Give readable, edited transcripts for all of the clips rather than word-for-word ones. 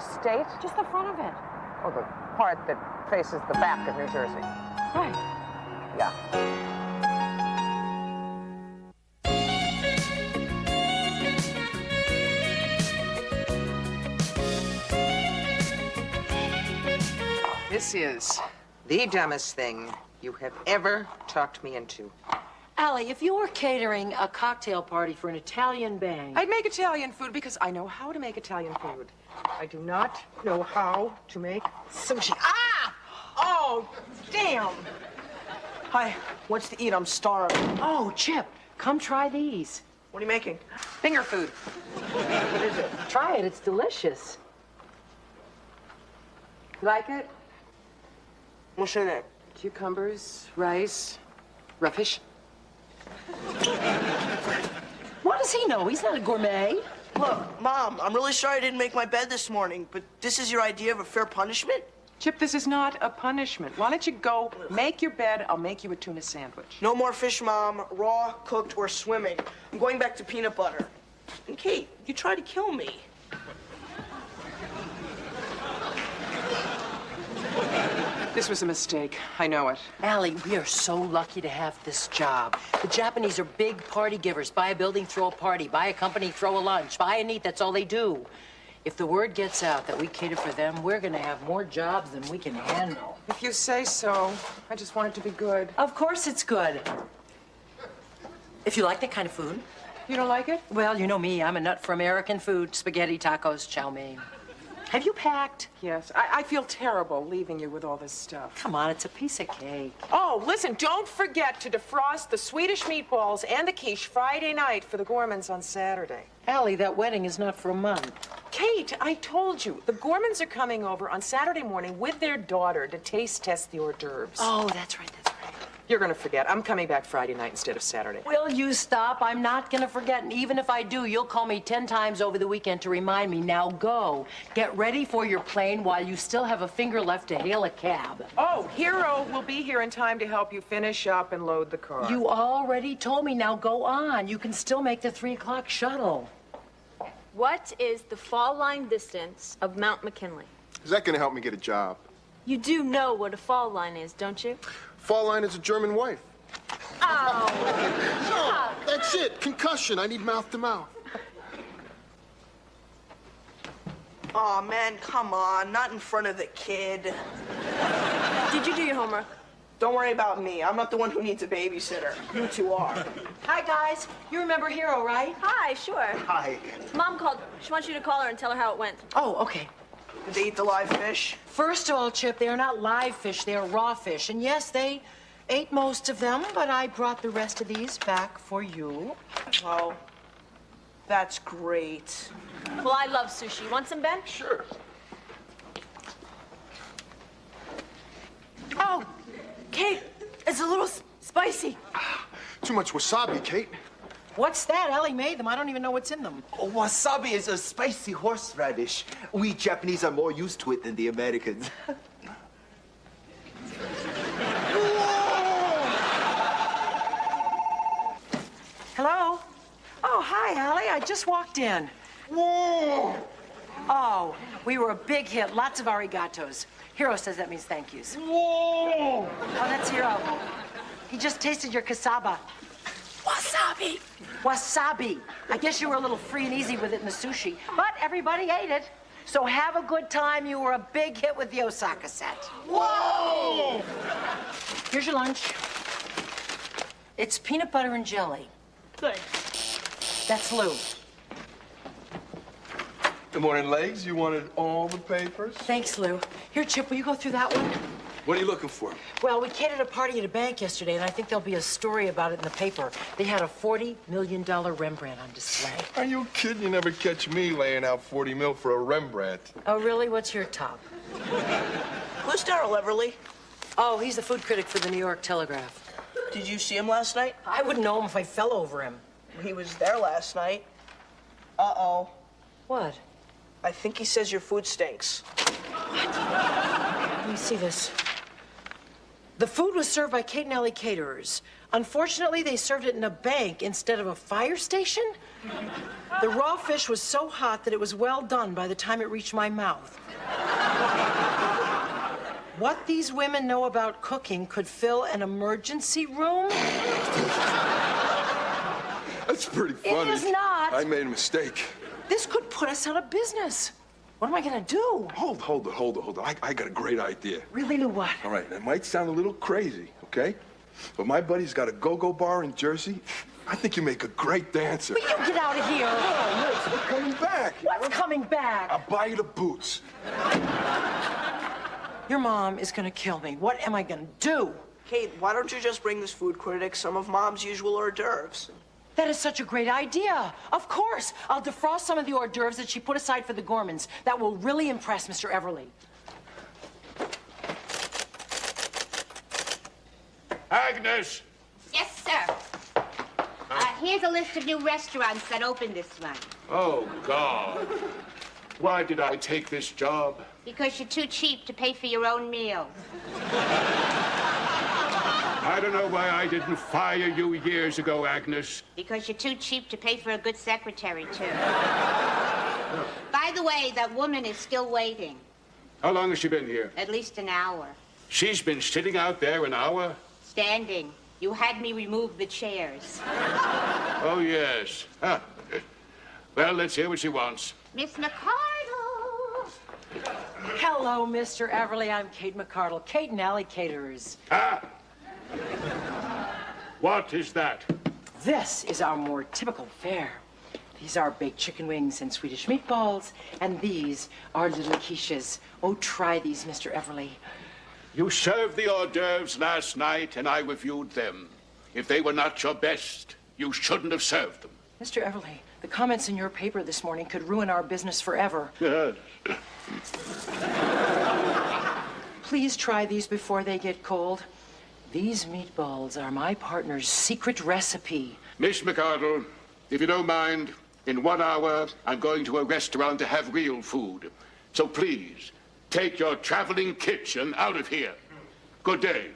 State? Just the front of it. Oh, the part that faces the back of New Jersey. Right. Yeah. This is the dumbest thing you have ever talked me into. Allie, if you were catering a cocktail party for an Italian bang... I'd make Italian food because I know how to make Italian food. I do not know how to make sushi. Ah! Oh, damn! Hi, what's to eat? I'm starving. Oh, Chip, come try these. What are you making? Finger food. What is it? Try it, it's delicious. You like it? What's in it? Cucumbers, rice, raw fish. What does he know? He's not a gourmet. Look, Mom, I'm really sorry I didn't make my bed this morning, but this is your idea of a fair punishment? Chip, this is not a punishment. Why don't you go make your bed? I'll make you a tuna sandwich. No more fish, Mom. Raw, cooked, or swimming. I'm going back to peanut butter. And Kate, you tried to kill me. This was a mistake. I know it. Allie, we are so lucky to have this job. The Japanese are big party givers. Buy a building, throw a party. Buy a company, throw a lunch. Buy and eat, that's all they do. If the word gets out that we cater for them, we're gonna have more jobs than we can handle. If you say so. I just want it to be good. Of course it's good. If you like that kind of food. You don't like it? Well, you know me, I'm a nut for American food. Spaghetti, tacos, chow mein. Have you packed? Yes. I feel terrible leaving you with all this stuff. Come on, it's a piece of cake. Oh, listen, don't forget to defrost the Swedish meatballs and the quiche Friday night for the Gormans on Saturday. Allie, that wedding is not for a month. Kate, I told you, the Gormans are coming over on Saturday morning with their daughter to taste test the hors d'oeuvres. Oh, that's right, that's right. You're gonna forget. I'm coming back Friday night instead of Saturday. Will you stop? I'm not gonna forget, and even if I do, you'll call me 10 times over the weekend to remind me. Now go. Get ready for your plane while you still have a finger left to hail a cab. Oh, Hero will be here in time to help you finish up and load the car. You already told me. Now go on. You can still make the 3 o'clock shuttle. What is the fall line distance of Mount McKinley? Is that going to help me get a job? You do know what a fall line is, don't you? Fall line is a German wife. Oh. No, that's it. Concussion. I need mouth to mouth. Aw, man, come on. Not in front of the kid. Did you do your homework? Don't worry about me. I'm not the one who needs a babysitter. You two are. Hi, guys. You remember Hero, right? Hi, sure. Hi. Mom called. She wants you to call her and tell her how it went. Oh, okay. Did they eat the live fish? First of all, Chip, they are not live fish. They are raw fish. And yes, they ate most of them, but I brought the rest of these back for you. Oh, that's great. Well, I love sushi. Want some, Ben? Sure. Oh, Kate, it's a little spicy. Too much wasabi, Kate. What's that? Allie made them. I don't even know what's in them. Wasabi is a spicy horseradish. We Japanese are more used to it than the Americans. Hello? Oh, hi, Allie. I just walked in. Whoa! Oh, we were a big hit. Lots of arigatos. Hero says that means thank yous. Whoa! Oh, that's Hero. He just tasted your cassava. Wasabi. Wasabi. I guess you were a little free and easy with it in the sushi, but everybody ate it. So have a good time. You were a big hit with the Osaka set. Whoa! Here's your lunch. It's peanut butter and jelly. Good. That's Lou. Good morning, legs. You wanted all the papers? Thanks, Lou. Here, Chip, will you go through that one? What are you looking for? Well, we catered a party at a bank yesterday, and I think there'll be a story about it in the paper. They had a $40 million Rembrandt on display. Are you kidding? You never catch me laying out 40 mil for a Rembrandt. Oh, really? What's your top? Who's Darryl Everly? Oh, he's the food critic for the New York Telegraph. Did you see him last night? I wouldn't know him if I fell over him. He was there last night. Uh-oh. What? I think he says your food stinks. Let me see this. The food was served by Kate and Allie caterers. Unfortunately, they served it in a bank instead of a fire station. The raw fish was so hot that it was well done by the time it reached my mouth. What these women know about cooking could fill an emergency room? That's pretty funny. It is not. I made a mistake. This could put us out of business. What am I gonna do? Hold it. I got a great idea. Really, Lou, what? All right, it might sound a little crazy, okay? But my buddy's got a go-go bar in Jersey. I think you make a great dancer. Will you get out of here? Oh, Liz, we're coming back. What's coming back? I'll buy you the boots. Your mom is gonna kill me. What am I gonna do? Kate, why don't you just bring this food critic some of Mom's usual hors d'oeuvres? That is such a great idea. Of course. I'll defrost some of the hors d'oeuvres that she put aside for the Gormans. That will really impress Mr. Everly. Agnes! Yes, sir. Here's a list of new restaurants that opened this month. Oh, God. Why did I take this job? Because you're too cheap to pay for your own meals. I don't know why I didn't fire you years ago, Agnes. Because you're too cheap to pay for a good secretary, too. By the way, that woman is still waiting. How long has she been here? At least an hour. She's been sitting out there an hour? Standing. You had me remove the chairs. Oh, yes. Huh. Well, let's hear what she wants. Miss McCardle! Hello, Mr. Everly. I'm Kate McCardle. Kate and Allie caterers. Ah! What is that? This is our more typical fare. These are baked chicken wings and Swedish meatballs, and these are little quiches. Oh, try these, Mr. Everly. You served the hors d'oeuvres last night, and I reviewed them. If they were not your best, you shouldn't have served them. Mr. Everly, the comments in your paper this morning could ruin our business forever. Please try these before they get cold. These meatballs are my partner's secret recipe. Miss McCardle, if you don't mind, in 1 hour, I'm going to a restaurant to have real food. So please, take your traveling kitchen out of here. Good day.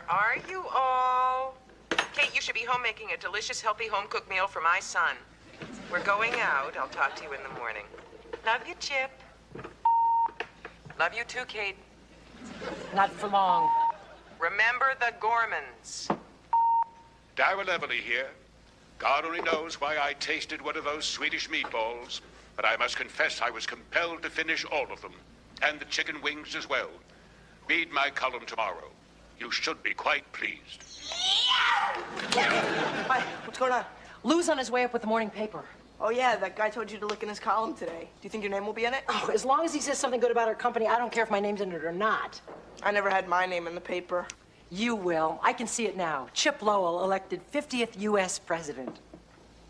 Are you all? Kate, you should be home making a delicious, healthy, home-cooked meal for my son. We're going out. I'll talk to you in the morning. Love you, Chip. Love you too, Kate. Not for long. Remember the Gormans. Darrell Everly here. God only knows why I tasted one of those Swedish meatballs, but I must confess I was compelled to finish all of them, and the chicken wings as well. Read my column tomorrow. You should be quite pleased. Hi, what's going on? Lou's on his way up with the morning paper. Oh, yeah, that guy told you to look in his column today. Do you think your name will be in it? Oh, as long as he says something good about our company, I don't care if my name's in it or not. I never had my name in the paper. You will. I can see it now. Chip Lowell elected 50th U.S. president.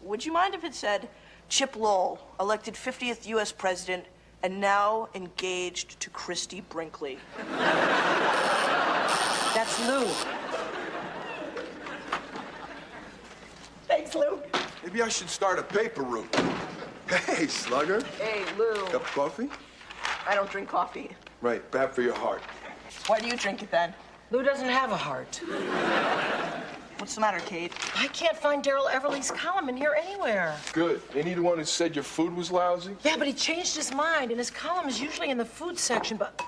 Would you mind if it said, Chip Lowell, elected 50th U.S. president and now engaged to Christy Brinkley? That's Lou. Thanks, Lou. Maybe I should start a paper route. Hey, Slugger. Hey, Lou. Cup of coffee? I don't drink coffee. Right, bad for your heart. Why do you drink it then? Lou doesn't have a heart. What's the matter, Kate? I can't find Darrell Everly's column in here anywhere. Good. Ain't he the one who said your food was lousy? Yeah, but he changed his mind, and his column is usually in the food section, but...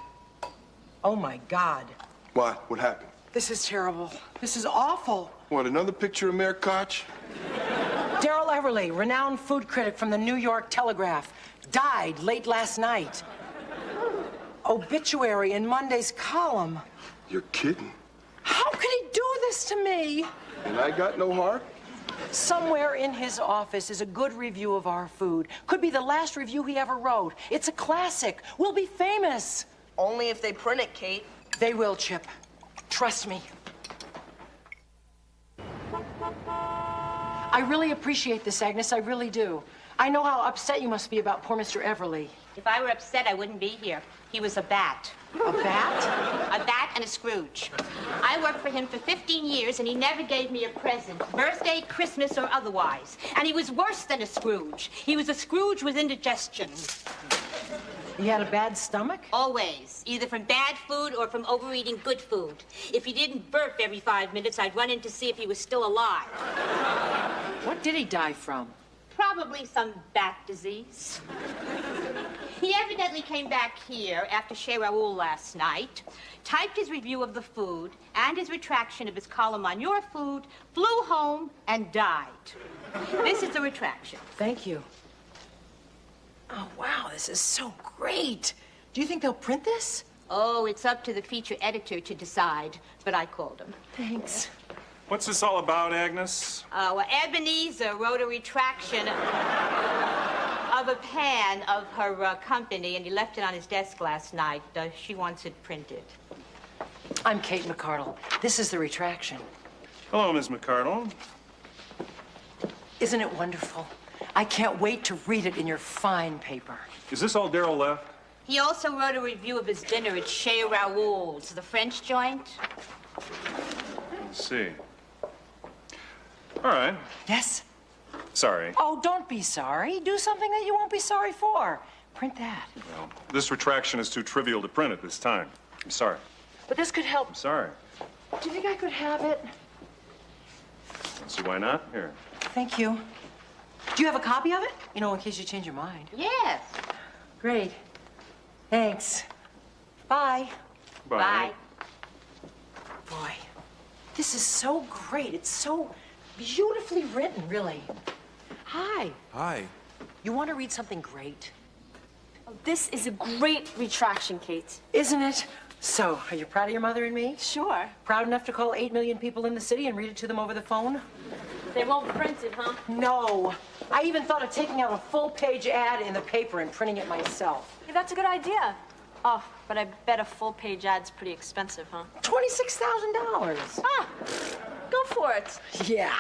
Oh, my God. What? What happened? This is terrible. This is awful. What, another picture of Mayor Koch? Darrell Everly, renowned food critic from the New York Telegraph, died late last night. Obituary in Monday's column. You're kidding. How could he do this to me? And I got no heart? Somewhere in his office is a good review of our food. Could be the last review he ever wrote. It's a classic. We'll be famous. Only if they print it, Kate. They will, Chip. Trust me. I really appreciate this, Agnes. I really do. I know how upset you must be about poor Mr. Everly. If I were upset, I wouldn't be here. He was a bat. A bat? A bat and a Scrooge. I worked for him for 15 years, and he never gave me a present, birthday, Christmas, or otherwise. And he was worse than a Scrooge. He was a Scrooge with indigestion. He had a bad stomach? Always, either from bad food or from overeating good food. If he didn't burp every 5 minutes, I'd run in to see if he was still alive. What did he die from? Probably some bat disease. He evidently came back here after Chez Raoul last night, typed his review of the food and his retraction of his column on your food, flew home, and died. This is the retraction. Thank you. Oh, wow, this is so great. Do you think they'll print this? Oh, it's up to the feature editor to decide, but I called him. Thanks. What's this all about, Agnes? Well, Ebenezer wrote a retraction of a pan of her company, and he left it on his desk last night. She wants it printed. I'm Kate McCardle. This is the retraction. Hello, Miss McCardle. Isn't it wonderful? I can't wait to read it in your fine paper. Is this all Daryl left? He also wrote a review of his dinner at Chez Raoul's, the French joint. Let's see. All right. Yes? Sorry. Oh, don't be sorry. Do something that you won't be sorry for. Print that. Well, this retraction is too trivial to print at this time. I'm sorry. But this could help. I'm sorry. Do you think I could have it? Let's see, why not? Here. Thank you. Do you have a copy of it? You know, in case you change your mind. Yes. Great. Thanks. Bye. Bye. Boy, this is so great. It's so beautifully written, really. Hi. Hi. You want to read something great? This is a great retraction, Kate. Isn't it? So, are you proud of your mother and me? Sure. Proud enough to call 8 million people in the city and read it to them over the phone? They won't print it, huh? No. I even thought of taking out a full-page ad in the paper and printing it myself. Yeah, that's a good idea. Oh, but I bet a full-page ad's pretty expensive, huh? $26,000. Ah, go for it. Yeah.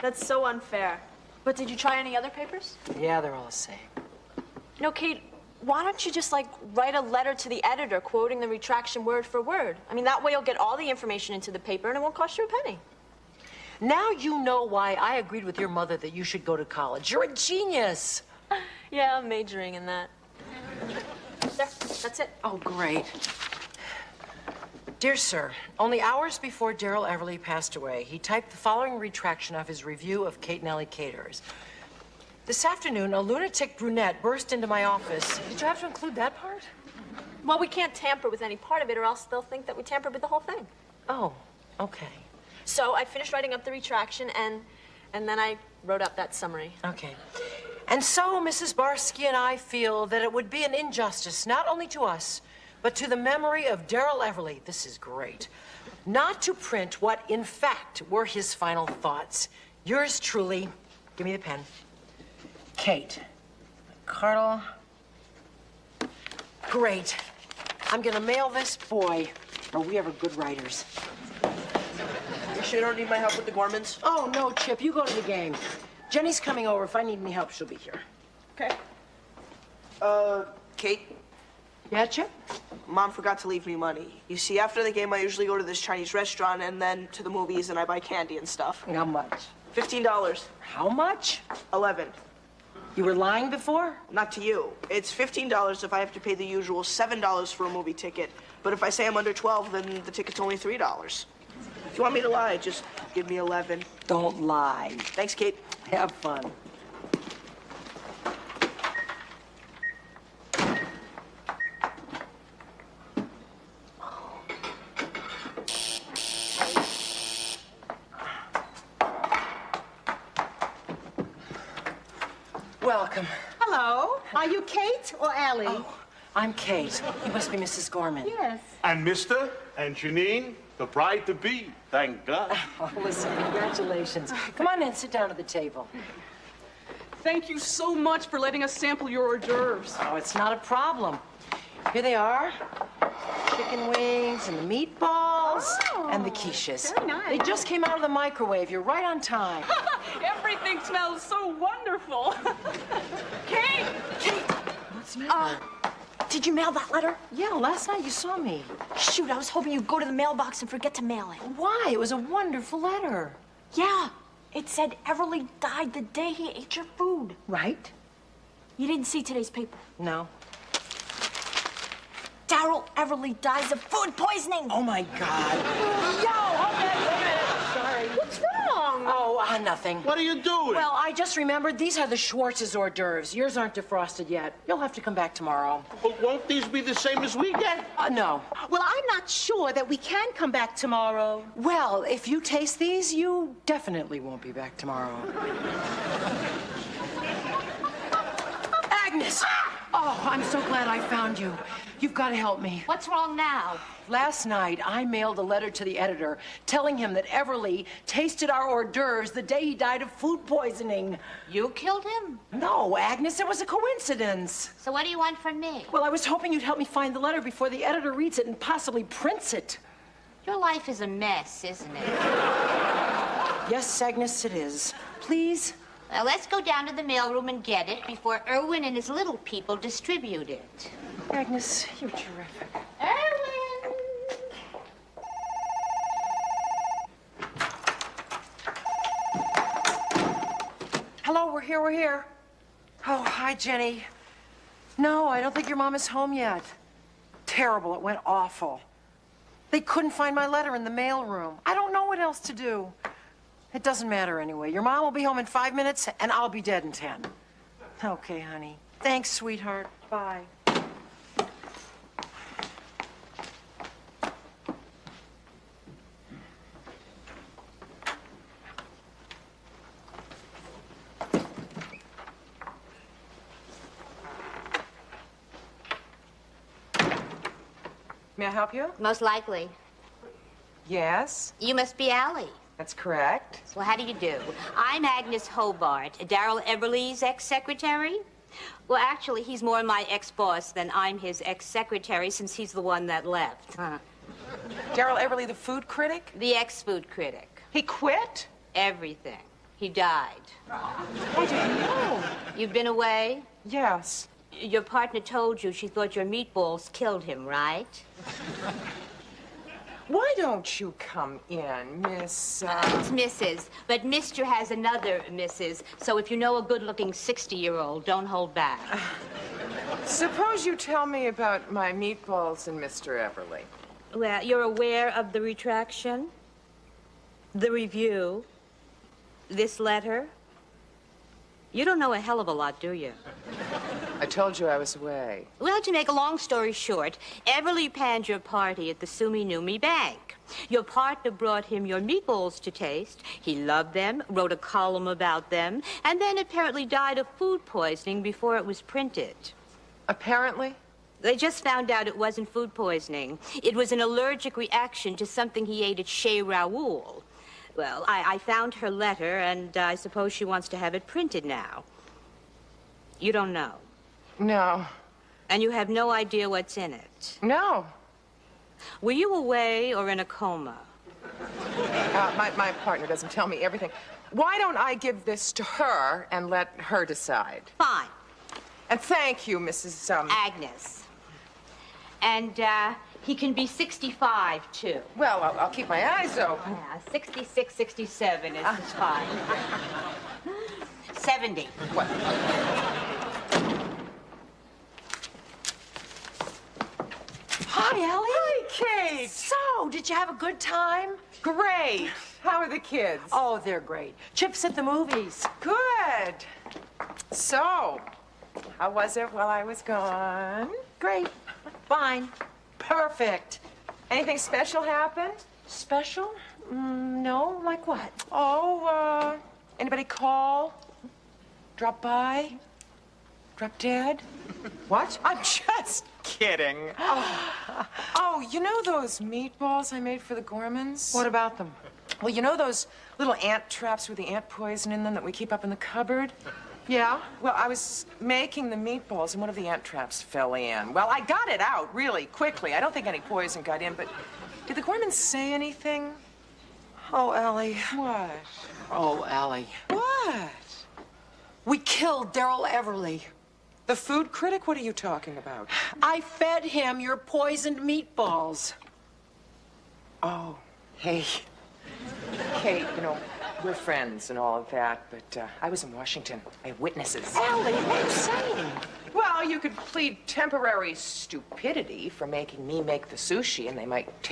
That's so unfair. But did you try any other papers? Yeah, they're all the same. You know, Kate, why don't you just, write a letter to the editor quoting the retraction word for word? I mean, that way you'll get all the information into the paper and it won't cost you a penny. Now you know why I agreed with your mother that you should go to college. You're a genius. Yeah, I'm majoring in that. There, that's it. Oh, great. Dear sir, only hours before Daryl Everly passed away, he typed the following retraction of his review of Kate and Allie Caterers. This afternoon, a lunatic brunette burst into my office. Did you have to include that part? Well, we can't tamper with any part of it or else they'll think that we tampered with the whole thing. Oh, okay. So I finished writing up the retraction and then I wrote up that summary. Okay. And so, Mrs. Barsky and I feel that it would be an injustice, not only to us, but to the memory of Daryl Everly, this is great, not to print what, in fact, were his final thoughts. Yours truly, give me the pen, Kate McCardle. Great. I'm gonna mail this, boy. Are we ever good writers? You sure you don't need my help with the Gormans? Oh, no, Chip, you go to the game. Jenny's coming over. If I need any help, she'll be here. Okay. Kate? Yeah, Chip? Mom forgot to leave me money. You see, after the game, I usually go to this Chinese restaurant and then to the movies and I buy candy and stuff. How much? $15. How much? 11. You were lying before? Not to you. It's $15 if I have to pay the usual $7 for a movie ticket. But if I say I'm under 12, then the ticket's only $3. If you want me to lie, just give me 11. Don't lie. Thanks, Kate. Have fun. Welcome. Hello. Are you Kate or Allie? Oh, I'm Kate. You must be Mrs. Gorman. Yes. And Mr. and Janine, the bride-to-be, thank God. Oh, listen, congratulations. Come on in, sit down at the table. Thank you so much for letting us sample your hors d'oeuvres. Oh, it's not a problem. Here they are. Chicken wings and the meatballs and the quiches. Very nice. They just came out of the microwave. You're right on time. Everything smells so wonderful. Kate! What's the matter? Did you mail that letter? Yeah, last night you saw me. Shoot, I was hoping you'd go to the mailbox and forget to mail it. Why? It was a wonderful letter. Yeah, it said Everly died the day he ate your food. Right? You didn't see today's paper. No. Daryl Everly dies of food poisoning. Oh, my God. Yo, hold that. Wait a minute. Sorry. What's wrong? Oh, nothing. What are you doing? Well, I just remembered these are the Schwartz's hors d'oeuvres. Yours aren't defrosted yet. You'll have to come back tomorrow. Well, won't these be the same as we get? No. Well, I'm not sure that we can come back tomorrow. Well, if you taste these, you definitely won't be back tomorrow. Agnes! Oh, I'm so glad I found you. You've got to help me. What's wrong now? Last night, I mailed a letter to the editor telling him that Everly tasted our hors d'oeuvres the day he died of food poisoning. You killed him? No, Agnes, it was a coincidence. So what do you want from me? Well, I was hoping you'd help me find the letter before the editor reads it and possibly prints it. Your life is a mess, isn't it? Yes, Agnes, it is. Please? Well, let's go down to the mailroom and get it before Erwin and his little people distribute it. Agnes, you're terrific. Erwin! Hello, we're here. Oh, hi, Jenny. No, I don't think your mom is home yet. Terrible, it went awful. They couldn't find my letter in the mailroom. I don't know what else to do. It doesn't matter anyway. Your mom will be home in 5 minutes, and I'll be dead in 10. Okay, honey. Thanks, sweetheart. Bye. May I help you? Most likely. Yes, You must be Allie. that's correct. Well, how do you do? I'm Agnes Hobart, Daryl Everly's ex-secretary. Well, actually, he's more my ex-boss than I'm his ex-secretary since he's the one that left. Daryl Everly, the food critic? The ex-food critic. He quit? Everything. He died. I didn't know. You've been away? Yes. Your partner told you she thought your meatballs killed him, right? Why don't you come in, Miss... It's Mrs., but Mr. has another Mrs., so if you know a good-looking 60-year-old, don't hold back. Suppose you tell me about my meatballs and Mr. Everly. Well, you're aware of the retraction, the review, this letter? You don't know a hell of a lot, do you? I told you I was away. Well, to make a long story short, Everly panned your party at the Sumi Numi Bank. Your partner brought him your meatballs to taste. He loved them, wrote a column about them, and then apparently died of food poisoning before it was printed. Apparently? They just found out it wasn't food poisoning. It was an allergic reaction to something he ate at Chez Raoul. Well, I found her letter, and I suppose she wants to have it printed now. You don't know. No. And you have no idea what's in it. No. Were you away or in a coma? My partner doesn't tell me everything. Why don't I give this to her and let her decide? Fine. And thank you, Mrs. Agnes. And, he can be 65, too. Well, I'll keep my eyes open. Yeah, 66, 67 is fine. 70. What? Hi, Allie. Hi, Kate. So, did you have a good time? Great. How are the kids? Oh, they're great. Chip's at the movies. Good. So, how was it while I was gone? Great. Fine. Perfect. Anything special happened? Special? No. Like what? Oh, anybody call? Drop by? Drop dead? What? I'm just kidding. Oh, you know those meatballs I made for the Gormans? What about them? Well, you know those little ant traps with the ant poison in them that we keep up in the cupboard? Yeah? Well, I was making the meatballs and one of the ant traps fell in. Well, I got it out really quickly. I don't think any poison got in, but did the corpsman say anything? Oh, Allie. What? Oh, Allie. What? We killed Daryl Everly. The food critic? What are you talking about? I fed him your poisoned meatballs. Oh, hey. Kate, you know, we're friends and all of that, but I was in Washington. I have witnesses. Allie, what are you saying? Well, you could plead temporary stupidity for making me make the sushi, and they might take